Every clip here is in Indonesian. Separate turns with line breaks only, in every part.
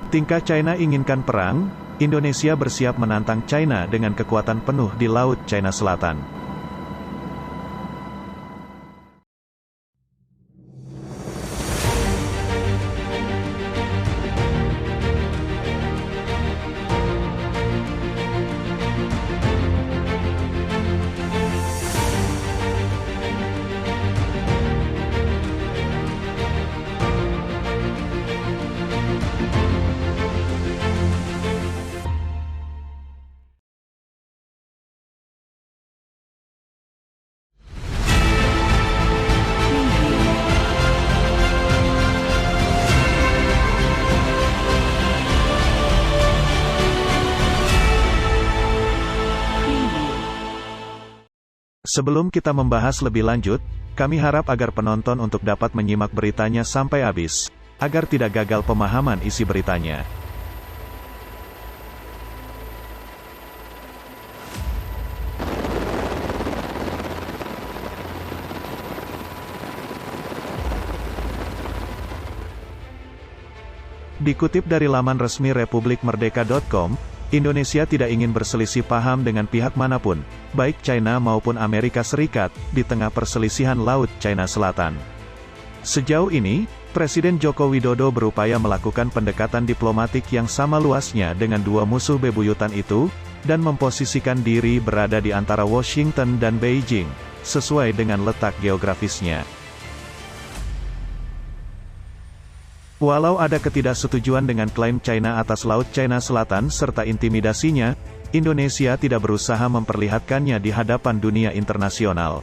Tingkah China inginkan perang, Indonesia bersiap menantang China dengan kekuatan penuh di Laut China Selatan. Sebelum kita membahas lebih lanjut, kami harap agar penonton untuk dapat menyimak beritanya sampai habis, agar tidak gagal pemahaman isi beritanya. Dikutip dari laman resmi republikmerdeka.com, Indonesia tidak ingin berselisih paham dengan pihak manapun, baik China maupun Amerika Serikat, di tengah perselisihan Laut China Selatan. Sejauh ini, Presiden Joko Widodo berupaya melakukan pendekatan diplomatik yang sama luasnya dengan dua musuh bebuyutan itu, dan memposisikan diri berada di antara Washington dan Beijing, sesuai dengan letak geografisnya. Walau ada ketidaksetujuan dengan klaim China atas Laut China Selatan serta intimidasinya, Indonesia tidak berusaha memperlihatkannya di hadapan dunia internasional.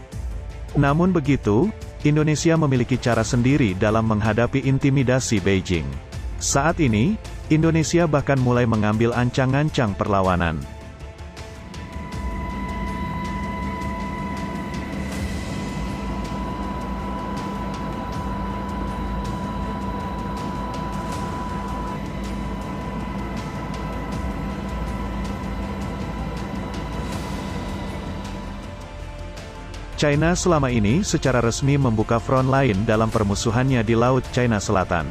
Namun begitu, Indonesia memiliki cara sendiri dalam menghadapi intimidasi Beijing. Saat ini, Indonesia bahkan mulai mengambil ancang-ancang perlawanan. China selama ini secara resmi membuka front lain dalam permusuhannya di Laut China Selatan.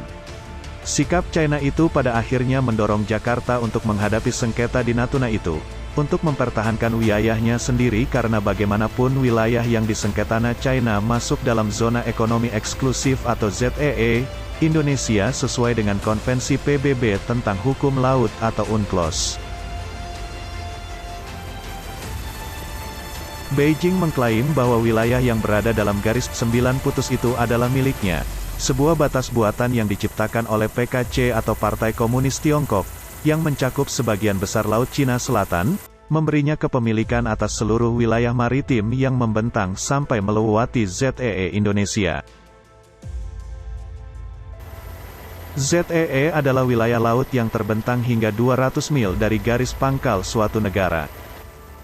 Sikap China itu pada akhirnya mendorong Jakarta untuk menghadapi sengketa di Natuna itu, untuk mempertahankan wilayahnya sendiri karena bagaimanapun wilayah yang disengketana China masuk dalam zona ekonomi eksklusif atau ZEE, Indonesia sesuai dengan Konvensi PBB tentang Hukum Laut atau UNCLOS. Beijing mengklaim bahwa wilayah yang berada dalam garis 9 putus itu adalah miliknya, sebuah batas buatan yang diciptakan oleh PKC atau Partai Komunis Tiongkok, yang mencakup sebagian besar Laut Cina Selatan, memberinya kepemilikan atas seluruh wilayah maritim yang membentang sampai melewati ZEE Indonesia. ZEE adalah wilayah laut yang terbentang hingga 200 mil dari garis pangkal suatu negara.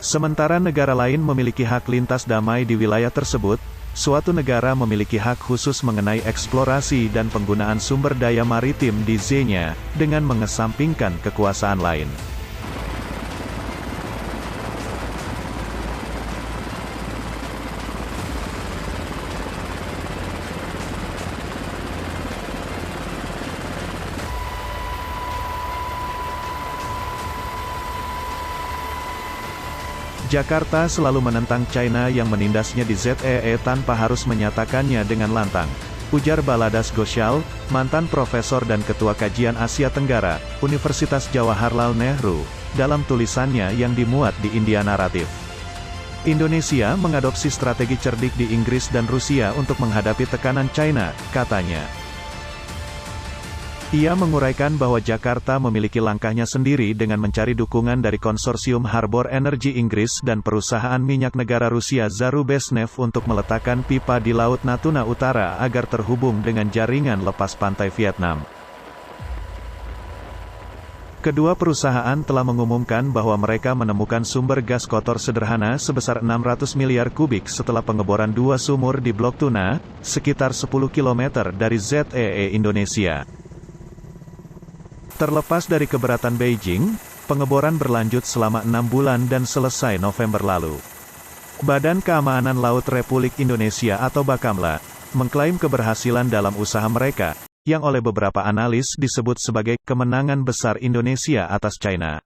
Sementara negara lain memiliki hak lintas damai di wilayah tersebut, suatu negara memiliki hak khusus mengenai eksplorasi dan penggunaan sumber daya maritim di Z-nya, dengan mengesampingkan kekuasaan lain. Jakarta selalu menentang China yang menindasnya di ZEE tanpa harus menyatakannya dengan lantang, ujar Baladas Ghoshal, mantan profesor dan ketua kajian Asia Tenggara, Universitas Jawaharlal Nehru, dalam tulisannya yang dimuat di India Naratif. Indonesia mengadopsi strategi cerdik di Inggris dan Rusia untuk menghadapi tekanan China, katanya. Ia menguraikan bahwa Jakarta memiliki langkahnya sendiri dengan mencari dukungan dari konsorsium Harbour Energy Inggris dan perusahaan minyak negara Rusia Zarubezhneft untuk meletakkan pipa di Laut Natuna Utara agar terhubung dengan jaringan lepas pantai Vietnam. Kedua perusahaan telah mengumumkan bahwa mereka menemukan sumber gas kotor sederhana sebesar 600 miliar kubik setelah pengeboran dua sumur di Blok Tuna, sekitar 10 km dari ZEE Indonesia. Terlepas dari keberatan Beijing, pengeboran berlanjut selama 6 bulan dan selesai November lalu. Badan Keamanan Laut Republik Indonesia atau Bakamla, mengklaim keberhasilan dalam usaha mereka, yang oleh beberapa analis disebut sebagai kemenangan besar Indonesia atas China.